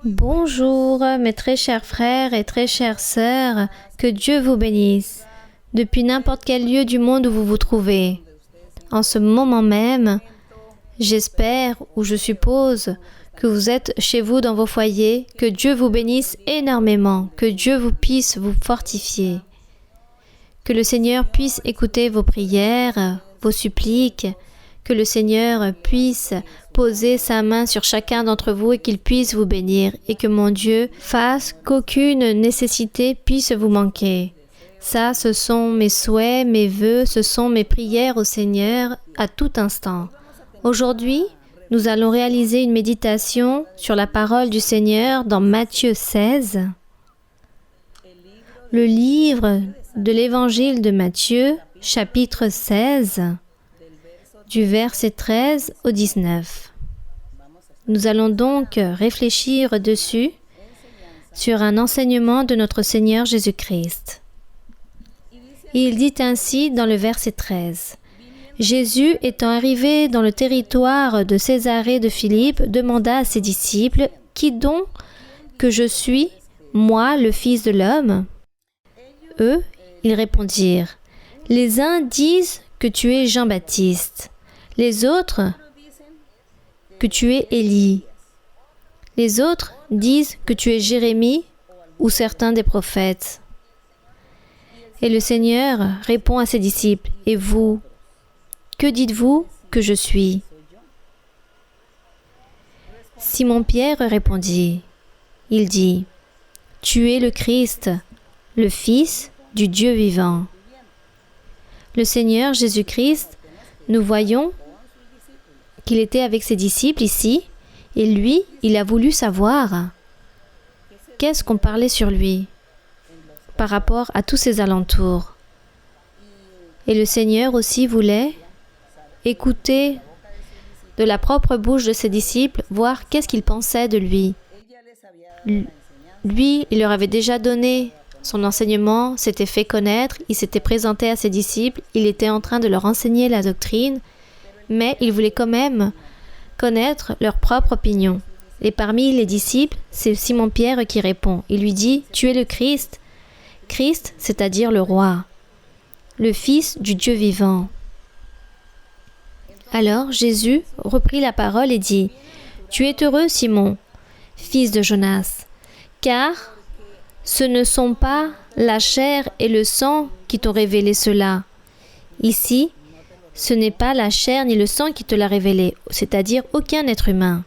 Bonjour, mes très chers frères et très chères sœurs, que Dieu vous bénisse, depuis n'importe quel lieu du monde où vous vous trouvez. En ce moment même, j'espère ou je suppose que vous êtes chez vous dans vos foyers, que Dieu vous bénisse énormément, que Dieu vous puisse vous fortifier, que le Seigneur puisse écouter vos prières, vos suppliques, que le Seigneur puisse poser sa main sur chacun d'entre vous et qu'il puisse vous bénir et que mon Dieu fasse qu'aucune nécessité puisse vous manquer. Ça, ce sont mes souhaits, mes vœux, ce sont mes prières au Seigneur à tout instant. Aujourd'hui, nous allons réaliser une méditation sur la parole du Seigneur dans Matthieu 16. Le livre de l'Évangile de Matthieu, chapitre 16, du verset 13 au 19. Nous allons donc réfléchir dessus sur un enseignement de notre Seigneur Jésus-Christ. Il dit ainsi dans le verset 13. Jésus, étant arrivé dans le territoire de Césarée de Philippe, demanda à ses disciples, « Qui donc que je suis, moi, le Fils de l'homme » Eux, ils répondirent, « Les uns disent que tu es Jean-Baptiste, les autres que tu es Élie, les autres disent que tu es Jérémie ou certains des prophètes. » Et le Seigneur répond à ses disciples, « Et vous, que dites-vous que je suis ?» Simon-Pierre répondit, il dit, « Tu es le Christ, le Fils du Dieu vivant. » Le Seigneur Jésus-Christ, nous voyons qu'il était avec ses disciples ici, et lui, il a voulu savoir qu'est-ce qu'on parlait sur lui par rapport à tous ses alentours. Et le Seigneur aussi voulait écouter de la propre bouche de ses disciples, voir qu'est-ce qu'ils pensaient de lui. Lui, il leur avait déjà donné son enseignement, s'était fait connaître, il s'était présenté à ses disciples, il était en train de leur enseigner la doctrine, mais il voulait quand même connaître leur propre opinion. Et parmi les disciples, c'est Simon-Pierre qui répond. Il lui dit, « Tu es le Christ. » Christ, c'est-à-dire le roi, le Fils du Dieu vivant. Alors Jésus reprit la parole et dit, « Tu es heureux, Simon, fils de Jonas, car ce ne sont pas la chair et le sang qui t'ont révélé cela. Ici, ce n'est pas la chair ni le sang qui te l'a révélé, c'est-à-dire aucun être humain.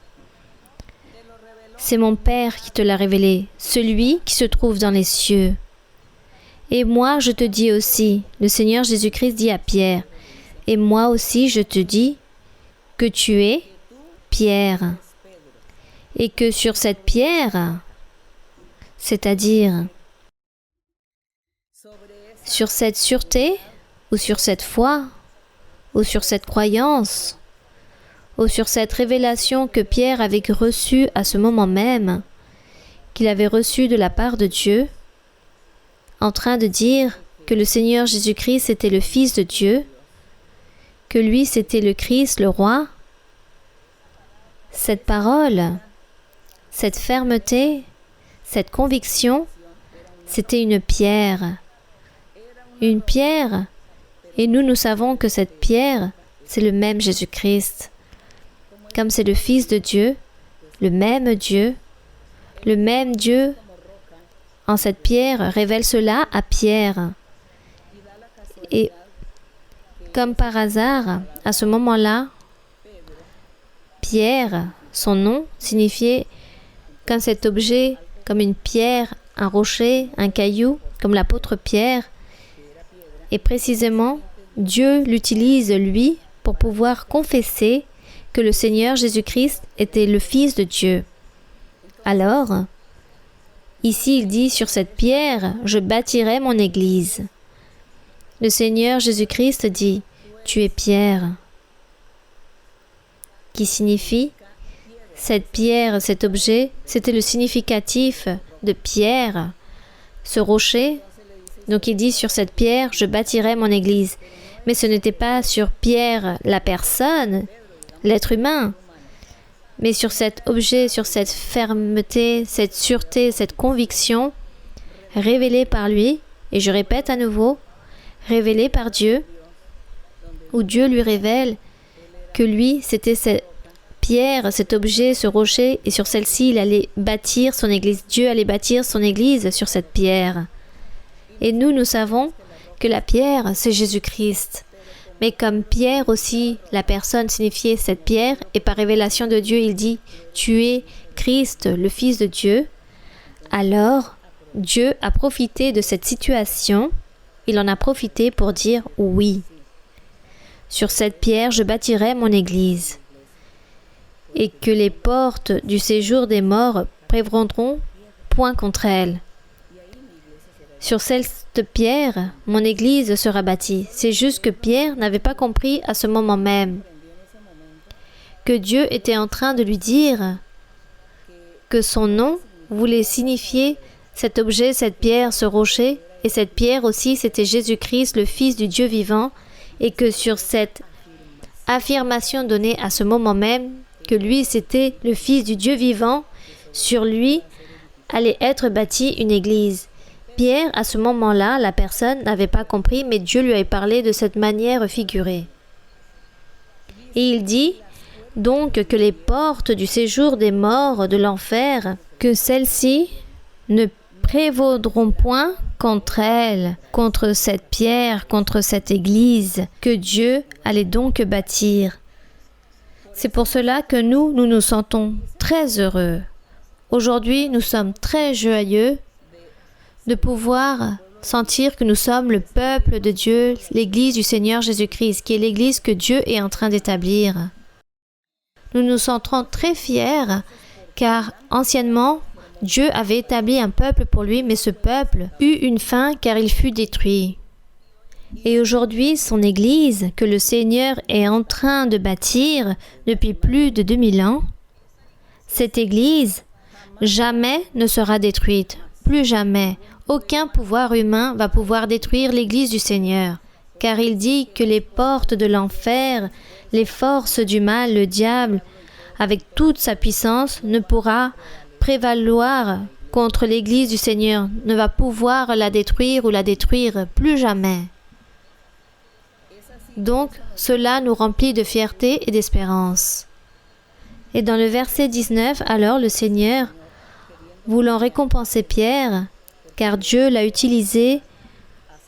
C'est mon Père qui te l'a révélé, celui qui se trouve dans les cieux. Et moi, je te dis aussi, le Seigneur Jésus-Christ dit à Pierre, et moi aussi je te dis que tu es Pierre, et que sur cette pierre, c'est-à-dire sur cette sûreté, ou sur cette foi, ou sur cette croyance, ou sur cette révélation que Pierre avait reçue à ce moment même, qu'il avait reçue de la part de Dieu, en train de dire que le Seigneur Jésus-Christ était le Fils de Dieu, que lui c'était le Christ, le roi. Cette parole, cette fermeté, cette conviction, c'était une pierre. Une pierre, et nous savons que cette pierre, c'est le même Jésus-Christ. Comme c'est le Fils de Dieu, le même Dieu en cette pierre révèle cela à Pierre. Et comme par hasard, à ce moment-là, Pierre, son nom, signifiait comme cet objet, comme une pierre, un rocher, un caillou, comme l'apôtre Pierre. Et précisément, Dieu l'utilise, lui, pour pouvoir confesser que le Seigneur Jésus-Christ était le Fils de Dieu. Alors, ici il dit, sur cette pierre, je bâtirai mon église. Le Seigneur Jésus-Christ dit, tu es Pierre, qui signifie, cette pierre, cet objet, c'était le significatif de pierre, ce rocher. Donc il dit, sur cette pierre, je bâtirai mon église. Mais ce n'était pas sur Pierre, la personne, l'être humain, mais sur cet objet, sur cette fermeté, cette sûreté, cette conviction révélée par lui, et je répète à nouveau, révélée par Dieu, où Dieu lui révèle que lui, c'était cette pierre, cet objet, ce rocher, et sur celle-ci, il allait bâtir son église. Dieu allait bâtir son église sur cette pierre. Et nous savons que la pierre, c'est Jésus-Christ. Mais comme Pierre aussi, la personne signifiait cette pierre, et par révélation de Dieu, il dit « Tu es Christ, le Fils de Dieu », alors Dieu a profité de cette situation, il en a profité pour dire « Oui, sur cette pierre, je bâtirai mon Église, et que les portes du séjour des morts prévaudront point contre elle. Sur cette pierre, mon Église sera bâtie. » C'est juste que Pierre n'avait pas compris à ce moment même que Dieu était en train de lui dire que son nom voulait signifier cet objet, cette pierre, ce rocher, et cette pierre aussi, c'était Jésus-Christ, le Fils du Dieu vivant, et que sur cette affirmation donnée à ce moment même, que lui, c'était le Fils du Dieu vivant, sur lui allait être bâtie une église. Pierre, à ce moment-là, la personne n'avait pas compris, mais Dieu lui avait parlé de cette manière figurée. Et il dit donc que les portes du séjour des morts de l'enfer, que celles-ci ne prévaudront point contre elle, contre cette pierre, contre cette église, que Dieu allait donc bâtir. C'est pour cela que nous nous sentons très heureux. Aujourd'hui, nous sommes très joyeux de pouvoir sentir que nous sommes le peuple de Dieu, l'Église du Seigneur Jésus-Christ, qui est l'Église que Dieu est en train d'établir. Nous nous sentons très fiers, car anciennement, Dieu avait établi un peuple pour lui, mais ce peuple eut une fin car il fut détruit. Et aujourd'hui, son Église, que le Seigneur est en train de bâtir depuis plus de 2000 ans, cette Église jamais ne sera détruite, plus jamais. Aucun pouvoir humain va pouvoir détruire l'Église du Seigneur, car il dit que les portes de l'enfer, les forces du mal, le diable, avec toute sa puissance, ne pourra prévaloir contre l'Église du Seigneur, ne va pouvoir la détruire ou la détruire plus jamais. Donc, cela nous remplit de fierté et d'espérance. Et dans le verset 19, alors le Seigneur, voulant récompenser Pierre, car Dieu l'a utilisé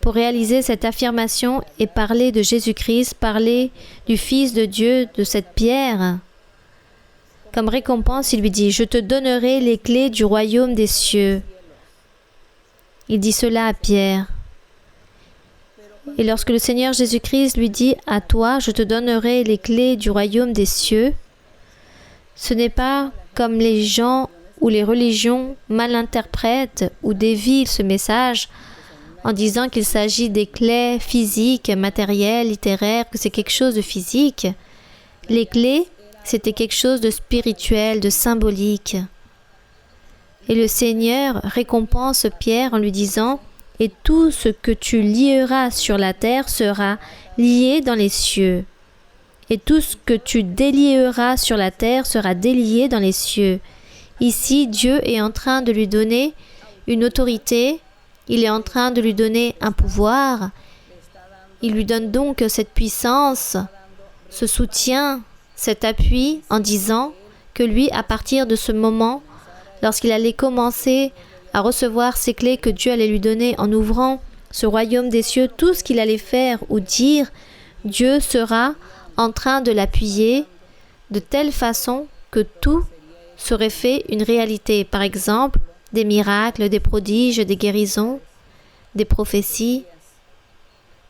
pour réaliser cette affirmation et parler de Jésus-Christ, parler du Fils de Dieu, de cette pierre. Comme récompense, il lui dit « Je te donnerai les clés du royaume des cieux. » Il dit cela à Pierre. Et lorsque le Seigneur Jésus-Christ lui dit « À toi, je te donnerai les clés du royaume des cieux », ce n'est pas comme les gens ou les religions mal interprètent ou dévient ce message en disant qu'il s'agit des clés physiques, matérielles, littéraires, que c'est quelque chose de physique. Les clés, c'était quelque chose de spirituel, de symbolique. Et le Seigneur récompense Pierre en lui disant « Et tout ce que tu lieras sur la terre sera lié dans les cieux. Et tout ce que tu délieras sur la terre sera délié dans les cieux. » Ici, Dieu est en train de lui donner une autorité, il est en train de lui donner un pouvoir. Il lui donne donc cette puissance, ce soutien, cet appui en disant que lui, à partir de ce moment, lorsqu'il allait commencer à recevoir ces clés que Dieu allait lui donner en ouvrant ce royaume des cieux, tout ce qu'il allait faire ou dire, Dieu sera en train de l'appuyer de telle façon que tout serait fait une réalité. Par exemple, des miracles, des prodiges, des guérisons, des prophéties.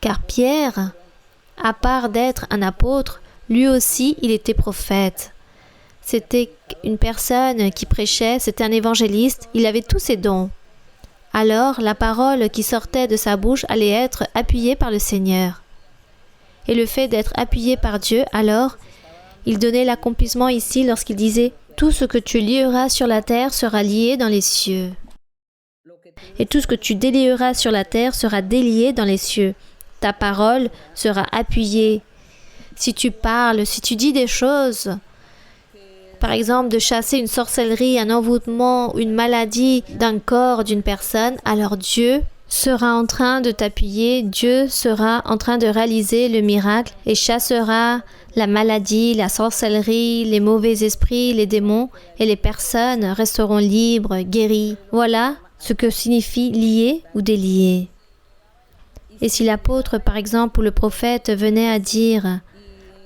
Car Pierre, à part d'être un apôtre, lui aussi, il était prophète. C'était une personne qui prêchait, c'était un évangéliste, il avait tous ses dons. Alors, la parole qui sortait de sa bouche allait être appuyée par le Seigneur. Et le fait d'être appuyé par Dieu, alors, il donnait l'accomplissement ici lorsqu'il disait « Tout ce que tu lieras sur la terre sera lié dans les cieux. Et tout ce que tu délieras sur la terre sera délié dans les cieux. Ta parole sera appuyée. Si tu parles, si tu dis des choses par exemple, de chasser une sorcellerie, un envoûtement, une maladie d'un corps d'une personne, alors Dieu sera en train de t'appuyer, Dieu sera en train de réaliser le miracle et chassera la maladie, la sorcellerie, les mauvais esprits, les démons, et les personnes resteront libres, guéries. Voilà ce que signifie lier ou délier. Et si l'apôtre, par exemple, ou le prophète venait à dire,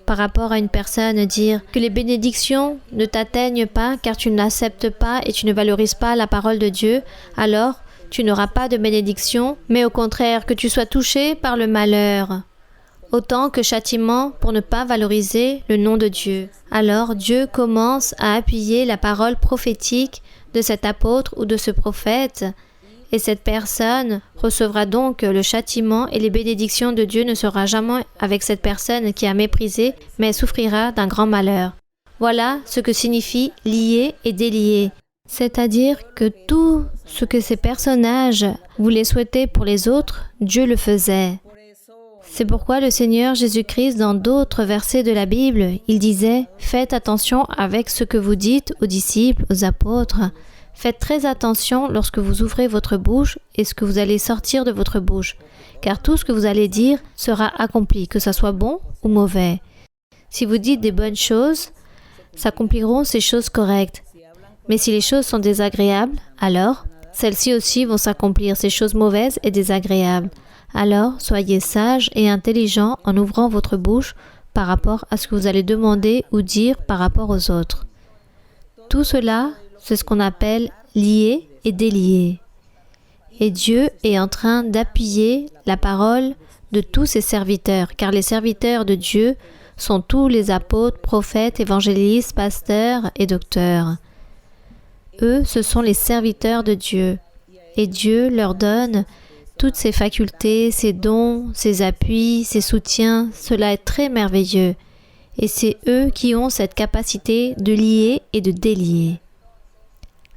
par rapport à une personne, dire que les bénédictions ne t'atteignent pas car tu n'acceptes pas et tu ne valorises pas la parole de Dieu, alors tu n'auras pas de bénédiction, mais au contraire que tu sois touché par le malheur, autant que châtiment pour ne pas valoriser le nom de Dieu. Alors Dieu commence à appuyer la parole prophétique de cet apôtre ou de ce prophète, et cette personne recevra donc le châtiment et les bénédictions de Dieu ne sera jamais avec cette personne qui a méprisé, mais souffrira d'un grand malheur. Voilà ce que signifie lier et délier. C'est-à-dire que tout ce que ces personnages voulaient souhaiter pour les autres, Dieu le faisait. C'est pourquoi le Seigneur Jésus-Christ, dans d'autres versets de la Bible, il disait « Faites attention avec ce que vous dites aux disciples, aux apôtres. Faites très attention lorsque vous ouvrez votre bouche et ce que vous allez sortir de votre bouche, car tout ce que vous allez dire sera accompli, que ce soit bon ou mauvais. Si vous dites des bonnes choses, s'accompliront ces choses correctes. Mais si les choses sont désagréables, alors celles-ci aussi vont s'accomplir, ces choses mauvaises et désagréables. Alors, soyez sages et intelligents en ouvrant votre bouche par rapport à ce que vous allez demander ou dire par rapport aux autres. Tout cela, c'est ce qu'on appelle lier et délier. Et Dieu est en train d'appuyer la parole de tous ses serviteurs, car les serviteurs de Dieu sont tous les apôtres, prophètes, évangélistes, pasteurs et docteurs. Eux, ce sont les serviteurs de Dieu. Et Dieu leur donne toutes ses facultés, ses dons, ses appuis, ses soutiens. Cela est très merveilleux. Et c'est eux qui ont cette capacité de lier et de délier.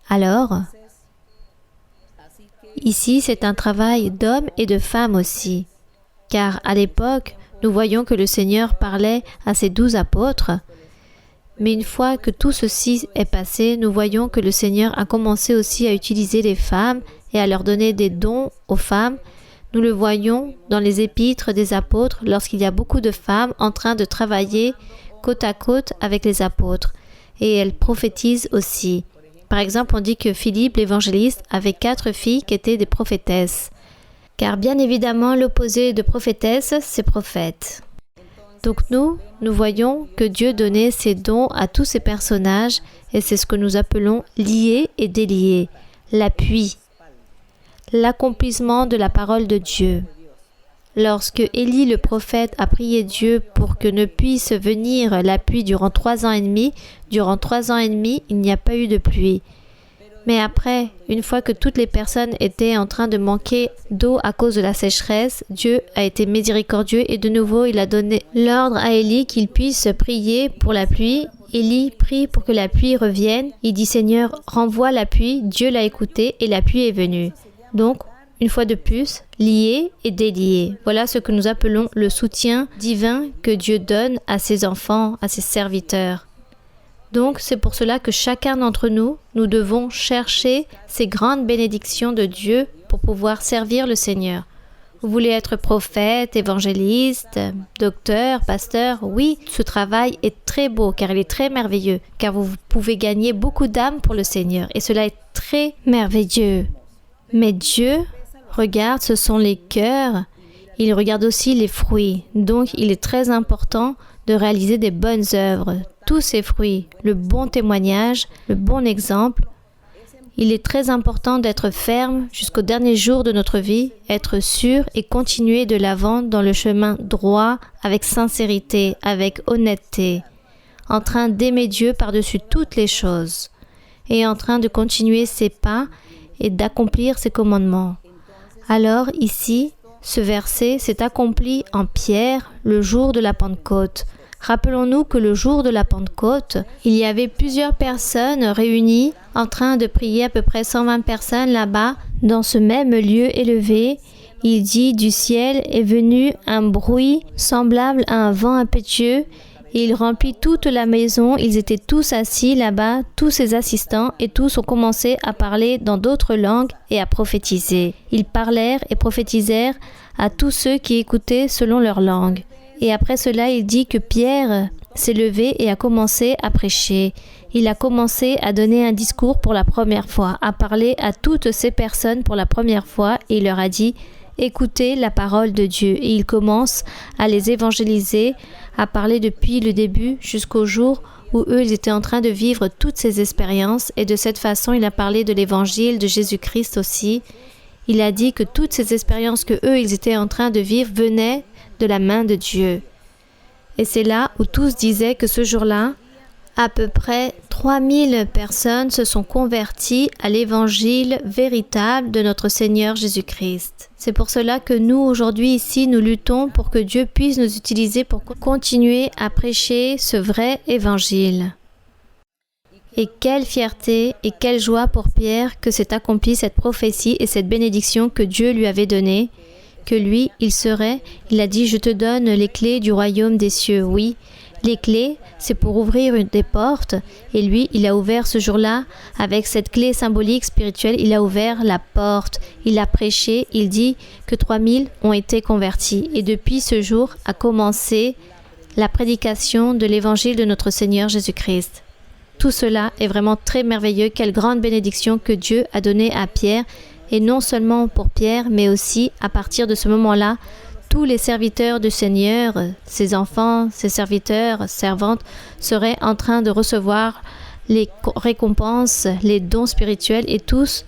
Alors, ici, c'est un travail d'hommes et de femmes aussi. Car à l'époque, nous voyons que le Seigneur parlait à ses 12 apôtres. Mais une fois que tout ceci est passé, nous voyons que le Seigneur a commencé aussi à utiliser les femmes et à leur donner des dons aux femmes. Nous le voyons dans les épîtres des apôtres lorsqu'il y a beaucoup de femmes en train de travailler côte à côte avec les apôtres. Et elles prophétisent aussi. Par exemple, on dit que Philippe, l'évangéliste, avait 4 filles qui étaient des prophétesses. Car bien évidemment, l'opposé de prophétesse, c'est prophète. Donc nous voyons que Dieu donnait ses dons à tous ces personnages et c'est ce que nous appelons lier et délier, l'appui, l'accomplissement de la parole de Dieu. Lorsque Élie le prophète a prié Dieu pour que ne puisse venir la pluie durant 3 ans et demi, il n'y a pas eu de pluie. Mais après, une fois que toutes les personnes étaient en train de manquer d'eau à cause de la sécheresse, Dieu a été miséricordieux et de nouveau il a donné l'ordre à Élie qu'il puisse prier pour la pluie. Élie prie pour que la pluie revienne. Il dit « Seigneur, renvoie la pluie ». Dieu l'a écouté et la pluie est venue. Donc, une fois de plus, lier et délier. Voilà ce que nous appelons le soutien divin que Dieu donne à ses enfants, à ses serviteurs. Donc, c'est pour cela que chacun d'entre nous, nous devons chercher ces grandes bénédictions de Dieu pour pouvoir servir le Seigneur. Vous voulez être prophète, évangéliste, docteur, pasteur? Oui, ce travail est très beau car il est très merveilleux, car vous pouvez gagner beaucoup d'âmes pour le Seigneur et cela est très merveilleux. Mais Dieu regarde, ce sont les cœurs, il regarde aussi les fruits. Donc, il est très important de réaliser des bonnes œuvres. Tous ces fruits, le bon témoignage, le bon exemple, il est très important d'être ferme jusqu'au dernier jour de notre vie, être sûr et continuer de l'avant dans le chemin droit, avec sincérité, avec honnêteté, en train d'aimer Dieu par-dessus toutes les choses et en train de continuer ses pas et d'accomplir ses commandements. Alors ici, ce verset s'est accompli en Pierre le jour de la Pentecôte. Rappelons-nous que le jour de la Pentecôte, il y avait plusieurs personnes réunies en train de prier, à peu près 120 personnes là-bas, dans ce même lieu élevé. Il dit, du ciel est venu un bruit semblable à un vent impétueux Et il remplit toute la maison. Ils étaient tous assis là-bas, tous ses assistants, et tous ont commencé à parler dans d'autres langues et à prophétiser. Ils parlèrent et prophétisèrent à tous ceux qui écoutaient selon leur langue. Et après cela, il dit que Pierre s'est levé et a commencé à prêcher. Il a commencé à donner un discours pour la première fois, à parler à toutes ces personnes pour la première fois, et il leur a dit « Écoutez la parole de Dieu ». Et il commence à les évangéliser, à parler depuis le début jusqu'au jour où eux, ils étaient en train de vivre toutes ces expériences. Et de cette façon, il a parlé de l'évangile de Jésus-Christ aussi. Il a dit que toutes ces expériences que eux, ils étaient en train de vivre venaient de la main de Dieu. Et c'est là où tous disaient que ce jour-là, à peu près 3000 personnes se sont converties à l'évangile véritable de notre Seigneur Jésus-Christ. C'est pour cela que nous, aujourd'hui, ici, nous luttons pour que Dieu puisse nous utiliser pour continuer à prêcher ce vrai évangile. Et quelle fierté et quelle joie pour Pierre que s'est accomplie cette prophétie et cette bénédiction que Dieu lui avait donnée, que lui, il a dit « Je te donne les clés du royaume des cieux ». Oui, les clés, c'est pour ouvrir des portes. Et lui, il a ouvert ce jour-là, avec cette clé symbolique spirituelle, il a ouvert la porte. Il a prêché, il dit que 3000 ont été convertis. Et depuis ce jour a commencé la prédication de l'évangile de notre Seigneur Jésus-Christ. Tout cela est vraiment très merveilleux. Quelle grande bénédiction que Dieu a donnée à Pierre. Et non seulement pour Pierre, mais aussi à partir de ce moment-là, tous les serviteurs du Seigneur, ses enfants, ses serviteurs, servantes, seraient en train de recevoir les récompenses, les dons spirituels, et tous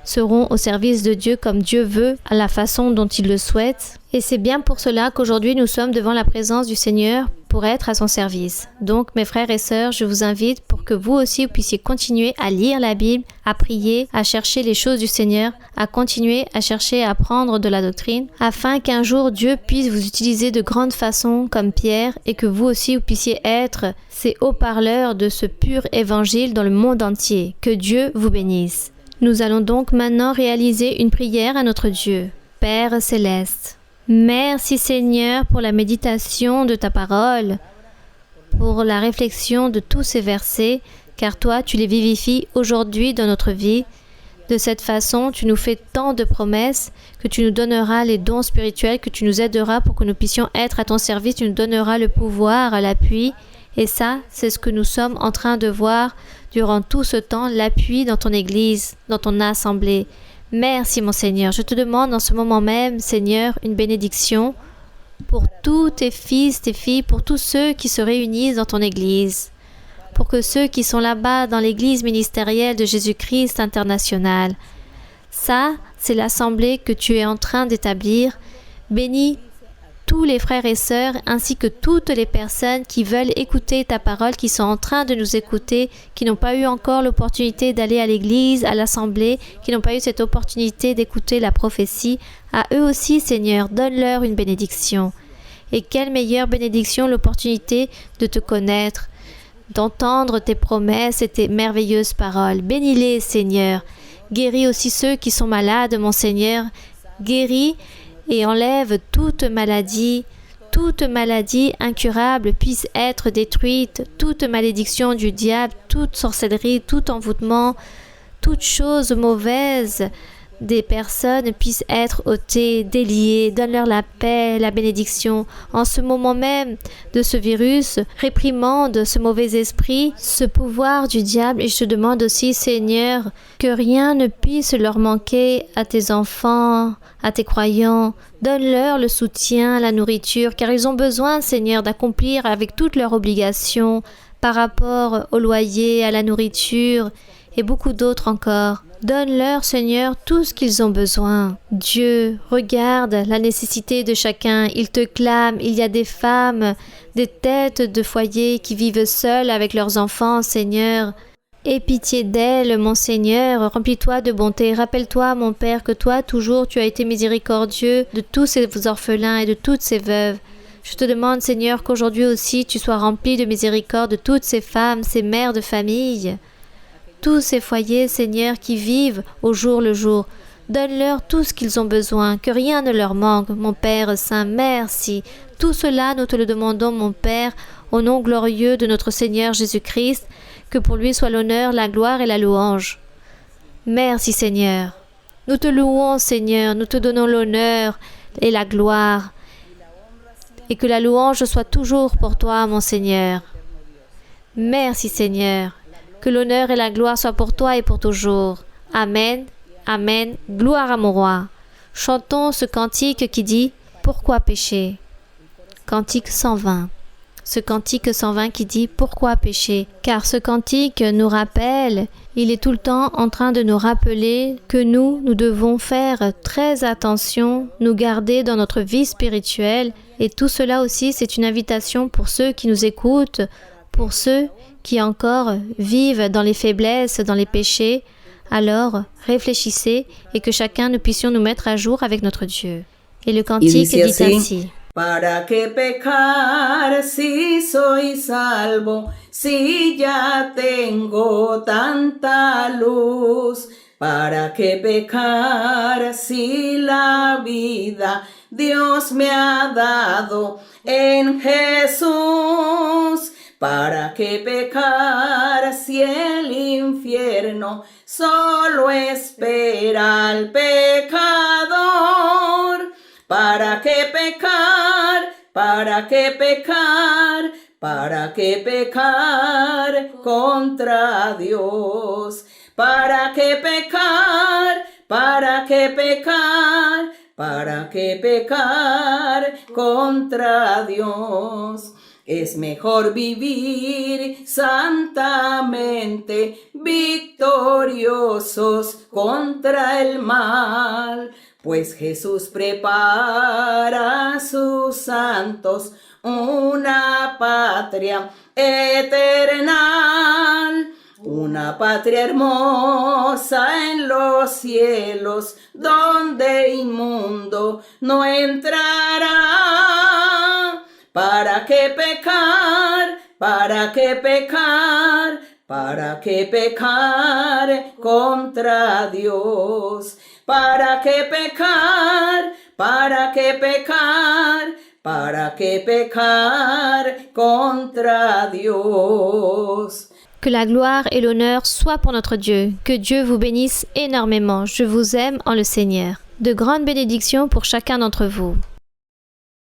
seront au service de Dieu comme Dieu veut, à la façon dont il le souhaite. Et c'est bien pour cela qu'aujourd'hui nous sommes devant la présence du Seigneur pour être à son service. Donc mes frères et sœurs, je vous invite pour que vous aussi vous puissiez continuer à lire la Bible, à prier, à chercher les choses du Seigneur, à continuer à chercher à apprendre de la doctrine, afin qu'un jour Dieu puisse vous utiliser de grandes façons comme Pierre, et que vous aussi vous puissiez être ces haut-parleurs de ce pur évangile dans le monde entier. Que Dieu vous bénisse. Nous allons donc maintenant réaliser une prière à notre Dieu. Père céleste, merci Seigneur pour la méditation de ta parole, pour la réflexion de tous ces versets, car toi tu les vivifies aujourd'hui dans notre vie. De cette façon, tu nous fais tant de promesses, que tu nous donneras les dons spirituels, que tu nous aideras pour que nous puissions être à ton service, tu nous donneras le pouvoir, l'appui. Et ça, c'est ce que nous sommes en train de voir durant tout ce temps, l'appui dans ton Église, dans ton assemblée. Merci mon Seigneur. Je te demande en ce moment même, Seigneur, une bénédiction pour tous tes fils, tes filles, pour tous ceux qui se réunissent dans ton Église, pour que ceux qui sont là-bas dans l'Église ministérielle de Jésus-Christ international. Ça, c'est l'assemblée que tu es en train d'établir. Bénis tous les frères et sœurs, ainsi que toutes les personnes qui veulent écouter ta parole, qui sont en train de nous écouter, qui n'ont pas eu encore l'opportunité d'aller à l'église, à l'assemblée, qui n'ont pas eu cette opportunité d'écouter la prophétie. À eux aussi, Seigneur, donne-leur une bénédiction. Et quelle meilleure bénédiction l'opportunité de te connaître, d'entendre tes promesses et tes merveilleuses paroles. Bénis-les, Seigneur. Guéris aussi ceux qui sont malades, mon Seigneur. Guéris et enlève toute maladie incurable puisse être détruite, toute malédiction du diable, toute sorcellerie, tout envoûtement, toute chose mauvaise des personnes puissent être ôtées, déliées. Donne-leur la paix, la bénédiction. En ce moment même de ce virus, réprimande ce mauvais esprit, ce pouvoir du diable. Et je te demande aussi, Seigneur, que rien ne puisse leur manquer à tes enfants, à tes croyants. Donne-leur le soutien, la nourriture, car ils ont besoin, Seigneur, d'accomplir avec toutes leurs obligations par rapport au loyer, à la nourriture et beaucoup d'autres encore. Donne-leur, Seigneur, tout ce qu'ils ont besoin. Dieu, regarde la nécessité de chacun. Il te clame. Il y a des femmes, des têtes de foyer qui vivent seules avec leurs enfants, Seigneur. Aie pitié d'elles, mon Seigneur. Remplis-toi de bonté. Rappelle-toi, mon Père, que toi, toujours, tu as été miséricordieux de tous ces orphelins et de toutes ces veuves. Je te demande, Seigneur, qu'aujourd'hui aussi, tu sois rempli de miséricorde de toutes ces femmes, ces mères de famille. Tous ces foyers, Seigneur, qui vivent au jour le jour. Donne-leur tout ce qu'ils ont besoin, que rien ne leur manque, mon Père Saint, merci. Tout cela, nous te le demandons, mon Père, au nom glorieux de notre Seigneur Jésus-Christ, que pour lui soit l'honneur, la gloire et la louange. Merci Seigneur. Nous te louons Seigneur, nous te donnons l'honneur et la gloire. Et que la louange soit toujours pour toi, mon Seigneur. Merci Seigneur. Que l'honneur et la gloire soient pour toi et pour toujours. Amen. Amen. Gloire à mon roi. Chantons ce cantique qui dit « Pourquoi pécher ?» Cantique 120. Ce cantique 120 qui dit « Pourquoi pécher ?» Car ce cantique nous rappelle, il est tout le temps en train de nous rappeler que nous devons faire très attention, nous garder dans notre vie spirituelle. Et tout cela aussi, c'est une invitation pour ceux qui nous écoutent, pour ceux qui encore vivent dans les faiblesses, dans les péchés. Alors, réfléchissez et que chacun nous puissions nous mettre à jour avec notre Dieu. Et le cantique dit ainsi. ¿Para qué pecar si soy salvo, si ya tengo tanta luz? ¿Para qué pecar si la vida Dios me ha dado en Jesús? ¿Para qué pecar si el infierno solo espera al pecador? ¿Para qué pecar? ¿Para qué pecar? ¿Para qué pecar contra Dios? ¿Para qué pecar? ¿Para qué pecar? ¿Para qué pecar contra Dios? Es mejor vivir santamente, victoriosos contra el mal, pues Jesús prepara a sus santos una patria eterna, una patria hermosa en los cielos, donde inmundo no entrará. ¿Para qué pecar? ¿Para qué pecar? ¿Para qué pecar contra Dios? ¿Para qué pecar? ¿Para qué pecar? ¿Para qué pecar contra Dios? Que la gloire et l'honneur soient pour notre Dieu. Que Dieu vous bénisse énormément. Je vous aime en le Seigneur. De grandes bénédictions pour chacun d'entre vous.